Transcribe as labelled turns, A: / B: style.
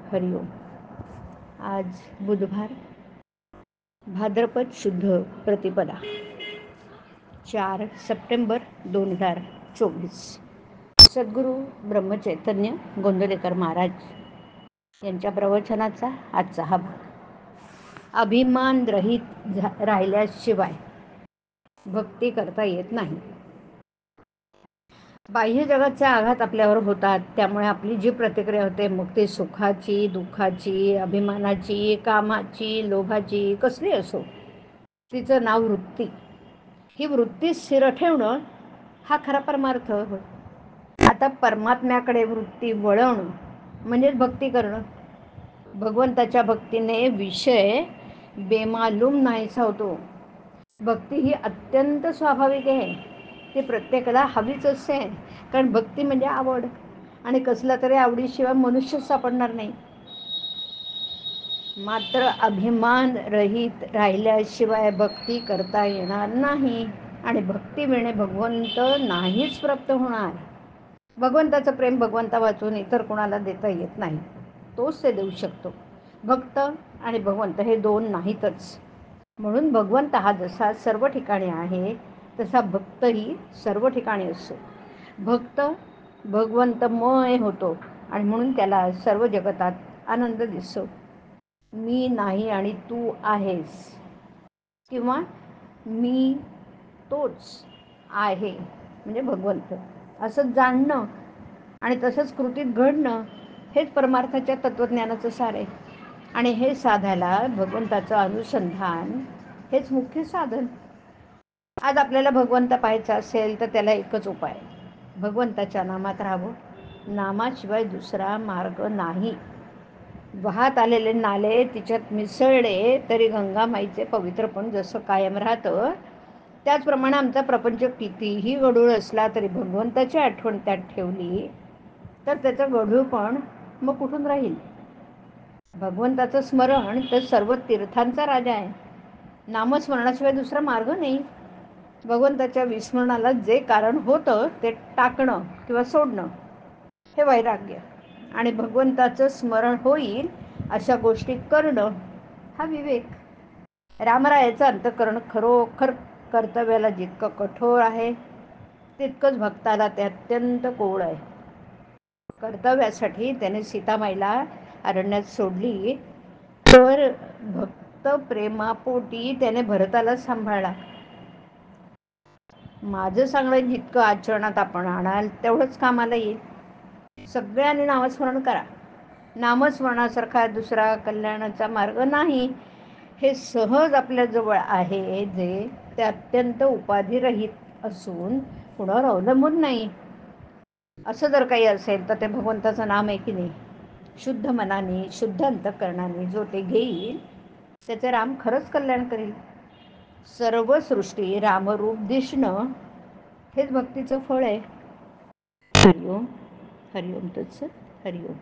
A: हरिओम. आज बुधवार, भाद्रपद शुद्ध प्रतिपदा, 4 सप्टेंबर 2024. सद्गुरू ब्रह्मचैतन्य गोंदवलेकर महाराज यांच्या प्रवचनाचा आजचा हा भाग. अभिमान रहित राहिल्याशिवाय भक्ती करता येत नाही. बाह्य जगाचा आघात आपल्यावर होतात, त्यामुळे आपली जी प्रतिक्रिया होते मग ती सुखाची, दुःखाची, अभिमानाची, कामाची, लोभाची, कसली असो, तिचं नाव वृत्ती. ही वृत्ती स्थिर ठेवणं हा खरा परमार्थ होय. आता परमात्म्याकडे वृत्ती वळवणं म्हणजेच भक्ती करणं. भगवंताच्या भक्तीने विषय बेमालूम नाहीसा होतो. भक्ती ही अत्यंत स्वाभाविक आहे. ती प्रत्येकाला हवीच असते, कारण भक्ती म्हणजे आवड, आणि कसला तरी आवडीशिवाय मनुष्य सापडणार नाही. मात्र अभिमान रहित राहिल्याशिवाय भक्ती करता येणार नाही, आणि भक्ती मिळणे भगवंत नाहीच प्राप्त होणार. भगवंताचं प्रेम भगवंता वाचून इतर कोणाला देता येत नाही, तोच ते देऊ शकतो. भक्त आणि भगवंत हे दोन नाहीतच. म्हणून भगवंत हा जसा सर्व ठिकाणी आहे तसा भक्तही सर्व ठिकाणी असतो. भक्त भगवंतमय होतो आणि म्हणून त्याला सर्व जगतात आनंद दिसतो. मी नाही आणि तू आहेस, किंवा मी तोच आहे म्हणजे भगवंत, असं जाणणं आणि तसंच कृतीत घडणं हेच परमार्थाच्या तत्त्वज्ञानाचं सार आहे. आणि हे साधायला भगवंताचं अनुसंधान हेच मुख्य साधन. आज आपल्याला भगवंत पाहायचा असेल तर त्याला एकच उपाय, भगवंताच्या नामात राहावं. नामाशिवाय दुसरा मार्ग नाही. वाहत आलेले नाले तिच्यात मिसळले तरी गंगामाईचे पवित्रपण जसं कायम राहतं, त्याचप्रमाणे आमचा प्रपंच कितीही गढूळ असला तरी भगवंताची आठवण त्यात ठेवली तर त्याचं गढूळपण मग कुठून राहील. भगवंताचं स्मरण तर सर्व तीर्थांचा राजा आहे. नामस्मरणाशिवाय दुसरा मार्ग नाही. भगवंताच्या विस्मरणाला जे कारण होतं ते टाकणं किंवा सोडणं हे वैराग्य, आणि भगवंताचं स्मरण होईल अशा गोष्टी करणं हा विवेक. रामरायाचं अंतःकरण खरोखर कर्तव्याला जितकं कठोर आहे तितकंच भक्ताला ते अत्यंत कोवळं आहे. कर्तव्यासाठी त्याने सीतामाईला अरण्यात सोडली, तर भक्त प्रेमापोटी त्याने भरताला सांभाळला. माझं सांगणं जितकं आचरणात आपण आणाल तेवढंच कामाला येईल. सगळ्यांनी नामस्मरण करा. नामस्मरणासारखा दुसरा कल्याणाचा मार्ग नाही. हे सहज आपल्याजवळ आहे, जे ते अत्यंत उपाधिरहित असून कुणावर अवलंबून नाही. असं जर काही असेल तर ते भगवंताचं नाम आहे की नाही. शुद्ध मनाने, शुद्ध अंतःकरणाने जो ते घेईल त्याचे राम खरंच कल्याण करेल. सर्व सृष्टी रामरूप दिसणं हेच भक्तीचं फळ आहे. हरिओम. हरिओम तत्सत. हरिओम.